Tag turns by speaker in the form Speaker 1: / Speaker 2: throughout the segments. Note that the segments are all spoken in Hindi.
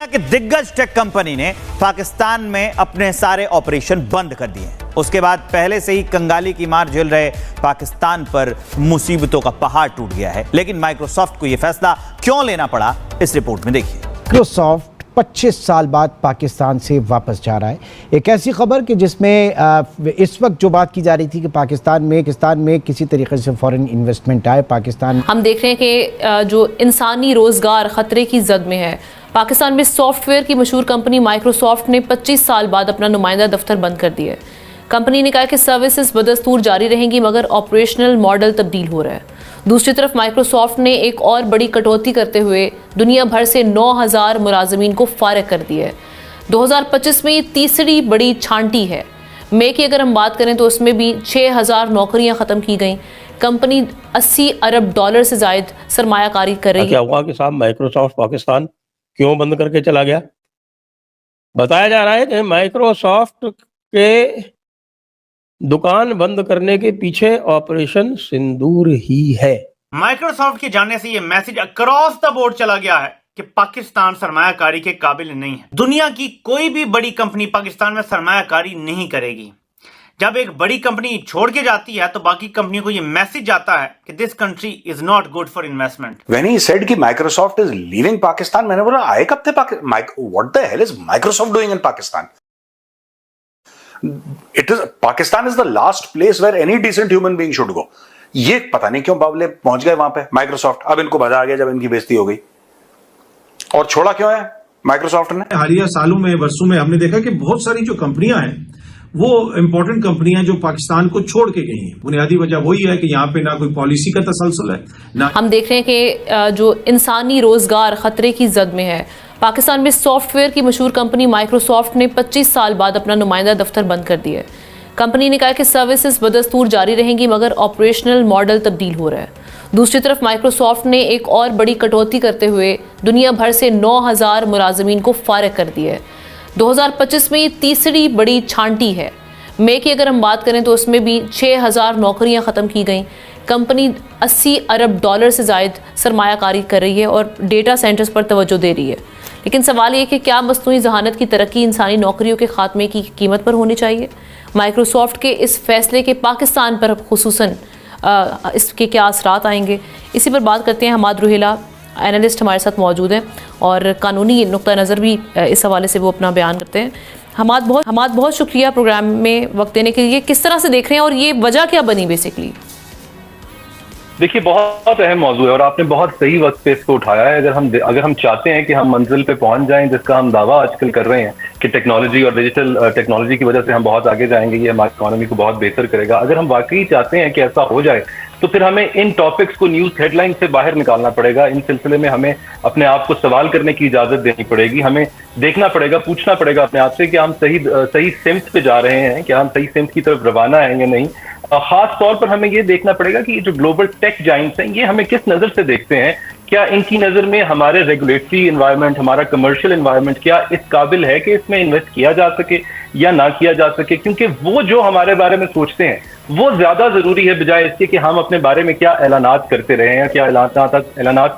Speaker 1: कि दिग्गज टेक कंपनी ने पाकिस्तान में अपने सारे ऑपरेशन बंद कर दिए। उसके बाद पहले से ही कंगाली की मार झेल रहे पाकिस्तान पर मुसीबतों का पहाड़ टूट गया है। लेकिन माइक्रोसॉफ्ट को यह फैसला क्यों लेना पड़ा, इस रिपोर्ट में देखिए।
Speaker 2: माइक्रोसॉफ्ट 25 साल बाद पाकिस्तान से वापस जा रहा है। एक ऐसी खबर कि जिसमें इस वक्त जो बात की जा रही थी कि पाकिस्तान में किसी तरीके से फॉरेन इन्वेस्टमेंट आए। पाकिस्तान
Speaker 3: हम देख रहे हैं कि जो इंसानी रोजगार खतरे की जद में है। पाकिस्तान में सॉफ्टवेयर की मशहूर कंपनी माइक्रोसॉफ्ट ने 25 साल बाद अपना नुमाइंदा दफ्तर बंद कर दिया है। कंपनी ने कहा कि सर्विसेज बदस्तूर जारी रहेंगी, मगर ऑपरेशनल मॉडल तब्दील हो रहा है। दूसरी तरफ माइक्रोसॉफ्ट ने एक और बड़ी कटौती करते हुए दुनिया भर से 9000 मुलाजमीन को फारिग कर दिया है। 2025 में ये तीसरी बड़ी छांटी है। मे की अगर हम बात करें तो उसमें भी 6000 नौकरियां ख़त्म की गई। कंपनी $80 अरब से जायद सरमायाकारी कर रही है।
Speaker 4: क्या हुआ कि साहब माइक्रोसॉफ्ट पाकिस्तान क्यों बंद करके चला गया? बताया जा रहा है कि माइक्रोसॉफ्ट के दुकान बंद करने के पीछे ऑपरेशन सिंदूर ही है।
Speaker 5: माइक्रोसॉफ्ट के जाने से ये मैसेज अक्रॉस द बोर्ड चला गया है कि पाकिस्तान सरमायाकारी के काबिल नहीं है। दुनिया की कोई भी बड़ी कंपनी पाकिस्तान में सरमायाकारी नहीं करेगी। जब एक बड़ी कंपनी छोड़ के जाती है तो बाकी कंपनियों को ये मैसेज जाता है कि this country is not good for investment.
Speaker 6: When he said कि Microsoft is leaving Pakistan, मैंने बोला आए कब थे what the hell is Microsoft doing in Pakistan? Pakistan is the last place where any decent human being should go. ये पता नहीं क्यों बावले पहुंच गए वहां पे माइक्रोसॉफ्ट। अब इनको मजा आ गया जब इनकी बेइज्जती हो गई। और छोड़ा क्यों है माइक्रोसॉफ्ट ने?
Speaker 7: हालिया सालों में, वर्षों में हमने देखा कि बहुत सारी जो कंपनियां हैं वो इंपॉर्टेंट कंपनियां जो पाकिस्तान को छोड़ के गई हैं। बुनियादी वजह वही है कि यहाँ पे ना कोई पॉलिसी का तसलसल है ना।
Speaker 3: हम देख रहे हैं कि जो इंसानी रोजगार खतरे की जद में है। पाकिस्तान में सॉफ्टवेयर की मशहूर कंपनी माइक्रोसॉफ्ट ने 25 साल बाद अपना नुमाइंदा दफ्तर बंद कर दिया है। कंपनी ने कहा कि सर्विसेज बदस्तूर जारी रहेंगी, मगर ऑपरेशनल मॉडल तब्दील हो रहा है। दूसरी तरफ माइक्रोसॉफ्ट ने एक और बड़ी कटौती करते हुए दुनिया भर से 9000 मुलाजमीन को फारिग कर दिया है। 2025 में ये तीसरी बड़ी छांटी है। मे की अगर हम बात करें तो उसमें भी 6000 नौकरियां ख़त्म की गई। कंपनी $80 अरब से जायद सरमायाकारी कर रही है और डेटा सेंटर्स पर तवज्जो दे रही है। लेकिन सवाल ये कि क्या मसनूई जहानत की तरक्की इंसानी नौकरियों के खात्मे की कीमत पर होनी चाहिए? माइक्रोसॉफ्ट के इस फैसले के पाकिस्तान पर खुसूसन इसके क्या असरात आएंगे, इसी पर बात करते हैं। हमाद रुहेला एनालिस्ट हमारे साथ मौजूद हैं और कानूनी नुक्ता नज़र भी इस हवाले से वो अपना बयान करते हैं। हमाद बहुत शुक्रिया प्रोग्राम में वक्त देने के लिए। किस तरह से देख रहे हैं और ये वजह क्या बनी बेसिकली?
Speaker 8: देखिए, बहुत अहम मौजूद है और आपने बहुत सही वक्त पे इसको उठाया है। अगर हम चाहते हैं कि हम मंजिल पे पहुंच जाएं, जिसका हम दावा आजकल कर रहे हैं कि टेक्नोलॉजी और डिजिटल टेक्नोलॉजी की वजह से हम बहुत आगे जाएंगे, ये हमारी इकोनॉमी को बहुत बेहतर करेगा। अगर हम वाकई चाहते हैं कि ऐसा हो जाए तो फिर हमें इन टॉपिक्स को न्यूज हेडलाइन से बाहर निकालना पड़ेगा। इन सिलसिले में हमें अपने आप को सवाल करने की इजाजत देनी पड़ेगी। हमें देखना पड़ेगा, पूछना पड़ेगा अपने आप से कि हम सही सिम्त पे जा रहे हैं, क्या हम सही सिम्त की तरफ रवाना है या नहीं। खास तौर पर हमें ये देखना पड़ेगा कि ये जो ग्लोबल टेक जाइंट्स हैं, ये हमें किस नजर से देखते हैं। क्या इनकी नजर में हमारे रेगुलेटरी एनवायरनमेंट, हमारा कमर्शियल एनवायरनमेंट क्या इस काबिल है कि इसमें इन्वेस्ट किया जा सके या ना किया जा सके? क्योंकि वो जो हमारे बारे में सोचते हैं वो ज्यादा जरूरी है बजाय इसके कि हम अपने बारे में क्या ऐलानात करते रहे हैं, क्या ऐलानात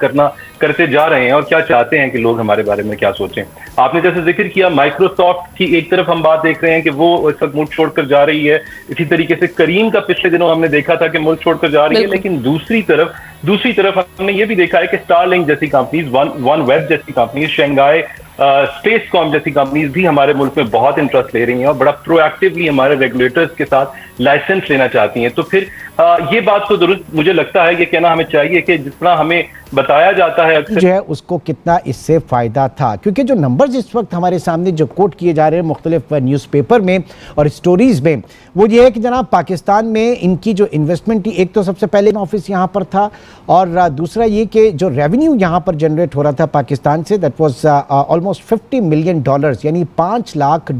Speaker 8: करते जा रहे हैं और क्या चाहते हैं कि लोग हमारे बारे में क्या सोचें। आपने जैसे जिक्र किया माइक्रोसॉफ्ट की, एक तरफ हम बात देख रहे हैं कि वो इस वक्त मुल्क छोड़कर जा रही है। इसी तरीके से करीम का पिछले दिनों हमने देखा था कि मुल्क छोड़कर जा रही है। लेकिन दूसरी तरफ हमने ये भी देखा है कि स्टारलिंक जैसी कंपनीज, वन वेब जैसी कंपनीज, शंघाई स्पेस कॉम जैसी कंपनीज भी हमारे मुल्क में बहुत इंटरेस्ट ले रही हैं और बड़ा प्रोएक्टिवली हमारे रेगुलेटर्स के साथ लाइसेंस लेना चाहती हैं। तो फिर ये बात तो जरूर मुझे लगता है कि कहना हमें चाहिए कि जितना हमें बताया जाता है अक्सर
Speaker 2: जो है उसको कितना इससे फ़ायदा था। क्योंकि जो नंबर्स इस वक्त हमारे सामने जो कोट किए जा रहे हैं मुख्तलिफ न्यूज़पेपर में और स्टोरीज़ में, वो ये है कि जनाब पाकिस्तान में इनकी जो इन्वेस्टमेंट थी, एक तो सबसे पहले ऑफिस यहाँ पर था और दूसरा ये कि जो रेवेन्यू यहाँ पर जनरेट हो रहा था पाकिस्तान से, दैट वाज ऑलमोस्ट $50 मिलियन, यानी $5 लाख,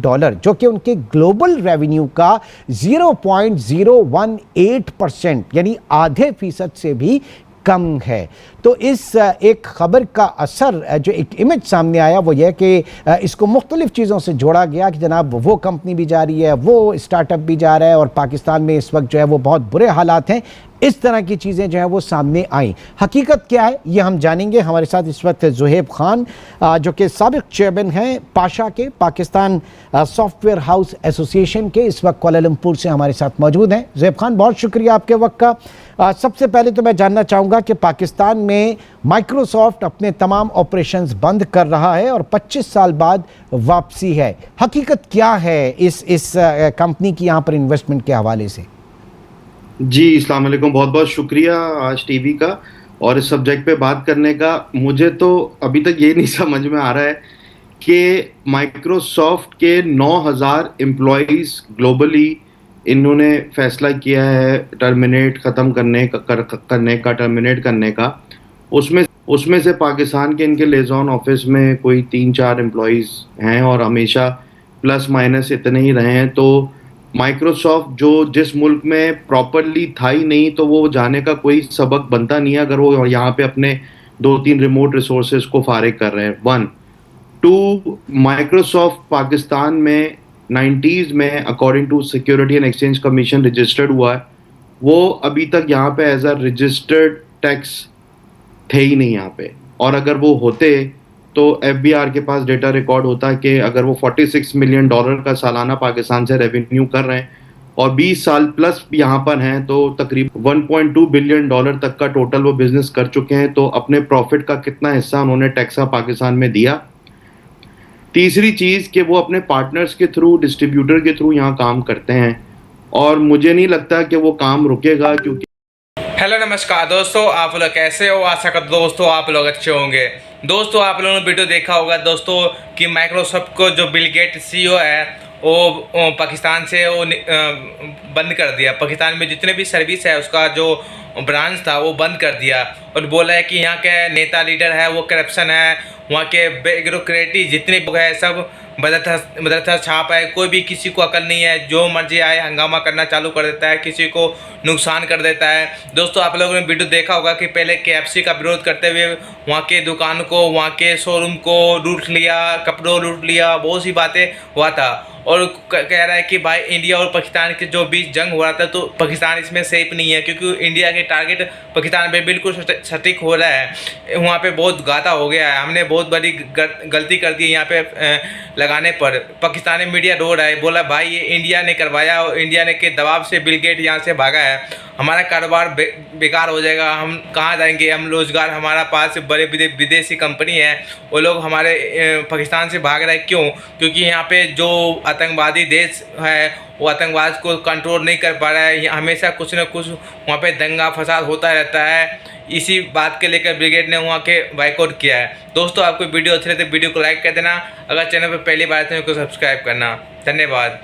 Speaker 2: जो कि उनके ग्लोबल रेवेन्यू का 0.018% यानी आधे फीसद से भी कम है। तो इस एक खबर का असर, जो एक इमेज सामने आया, वो यह कि इसको मुख्तलिफ चीज़ों से जोड़ा गया कि जनाब वो कंपनी भी जा रही है, वो स्टार्टअप भी जा रहा है और पाकिस्तान में इस वक्त जो है वो बहुत बुरे हालात हैं। इस तरह की चीज़ें जो है वो सामने आई। हकीकत क्या है ये हम जानेंगे। हमारे साथ इस वक्त ज़ुहैब खान जो कि साबिक चेयरमैन हैं पाशा के, पाकिस्तान सॉफ्टवेयर हाउस एसोसिएशन के, इस वक्त कोलालमपुर से हमारे साथ मौजूद हैं। ज़ुहैब खान, बहुत शुक्रिया आपके वक्त का। सबसे पहले तो मैं जानना चाहूँगा कि पाकिस्तान में माइक्रोसॉफ्ट अपने तमाम ऑपरेशंस बंद कर रहा है और 25 साल बाद वापसी है। हकीकत क्या है इस कंपनी की यहाँ पर इन्वेस्टमेंट के हवाले से?
Speaker 9: जी, अस्सलाम वालेकुम। बहुत बहुत शुक्रिया आज टीवी का और इस सब्जेक्ट पे बात करने का। मुझे तो अभी तक ये नहीं समझ में आ रहा है कि माइक्रोसॉफ्ट के 9000 एम्प्लॉइज़ ग्लोबली इन्होंने फैसला किया है टर्मिनेट करने का। उसमें से पाकिस्तान के इनके लेज़ॉन ऑफिस में कोई 3-4 एम्प्लॉइज़ हैं और हमेशा प्लस माइनस इतने ही रहे हैं। तो माइक्रोसॉफ्ट जो जिस मुल्क में प्रॉपरली था ही नहीं, तो वो जाने का कोई सबक बनता नहीं है अगर वो यहाँ पे अपने 2-3 रिमोट रिसोर्सेज को फारिग कर रहे हैं। 1, 2, माइक्रोसॉफ्ट पाकिस्तान में 90s में according to security and exchange commission registered हुआ है। वो अभी तक यहाँ पे एज अ रजिस्टर्ड टैक्स थे ही नहीं यहाँ पे, और अगर वो होते तो एफबीआर के पास डेटा रिकॉर्ड होता कि अगर वो $46 मिलियन का सालाना पाकिस्तान से रेवेन्यू कर रहे हैं और 20 साल प्लस यहाँ पर हैं, तो तकरीबन $1.2 बिलियन तक का टोटल वो बिजनेस कर चुके हैं। तो अपने प्रॉफिट का कितना हिस्सा उन्होंने टैक्स पाकिस्तान में दिया। तीसरी चीज़ कि वो अपने पार्टनर्स के थ्रू, डिस्ट्रीब्यूटर के थ्रू यहाँ काम करते हैं और मुझे नहीं लगता कि वो काम रुकेगा, क्योंकि
Speaker 10: हेलो नमस्कार दोस्तों, आप लोग कैसे हो? आशा करता हूं दोस्तों आप लोग अच्छे होंगे। दोस्तों आप लोगों ने वीडियो देखा होगा दोस्तों कि माइक्रोसॉफ्ट को जो बिल गेट सीईओ है वो पाकिस्तान से वो बंद कर दिया। पाकिस्तान में जितने भी सर्विस है उसका जो ब्रांच था वो बंद कर दिया और बोला है कि यहाँ के नेता लीडर है वो करप्शन है, वहाँ के ब्यूरोक्रेटी जितने लोग हैं सब मदरसा छाप है, कोई भी किसी को अकल नहीं है, जो मर्जी आए हंगामा करना चालू कर देता है, किसी को नुकसान कर देता है। दोस्तों आप लोगों ने वीडियो देखा होगा कि पहले KFC का विरोध करते हुए वहाँ के दुकान को, वहाँ के शोरूम को लूट लिया, कपड़ों लूट लिया, बहुत सी बातें हुआ था और कह रहा है कि भाई इंडिया और पाकिस्तान के जो बीच जंग हो रहा था तो पाकिस्तान इसमें सेफ नहीं है, क्योंकि इंडिया के टारगेट पाकिस्तान पे बिल्कुल सटीक हो रहा है। वहाँ पे बहुत घाटा हो गया है, हमने बहुत बड़ी गलती कर दी यहाँ पे लगाने पर। पाकिस्तानी मीडिया रो रहा है, बोला भाई ये इंडिया ने करवाया और इंडिया ने के दबाव से बिल गेट यहाँ से भागा है, हमारा कारोबार बेकार हो जाएगा, हम कहाँ जाएंगे, हम रोज़गार हमारा पास बड़े विदेशी कंपनी है वो लोग हमारे पाकिस्तान से भाग रहे हैं। क्यों? क्योंकि यहाँ पे जो आतंकवादी देश है वो आतंकवाद को कंट्रोल नहीं कर पा रहा है, हमेशा कुछ न कुछ वहाँ पे दंगा फसाद होता रहता है। इसी बात के लेकर ब्रिगेड ने वहाँ के बाइकआउट किया है। दोस्तों आपको वीडियो अच्छी लगे तो वीडियो को लाइक कर देना, अगर चैनल पर पहली बार है तो सब्सक्राइब करना। धन्यवाद।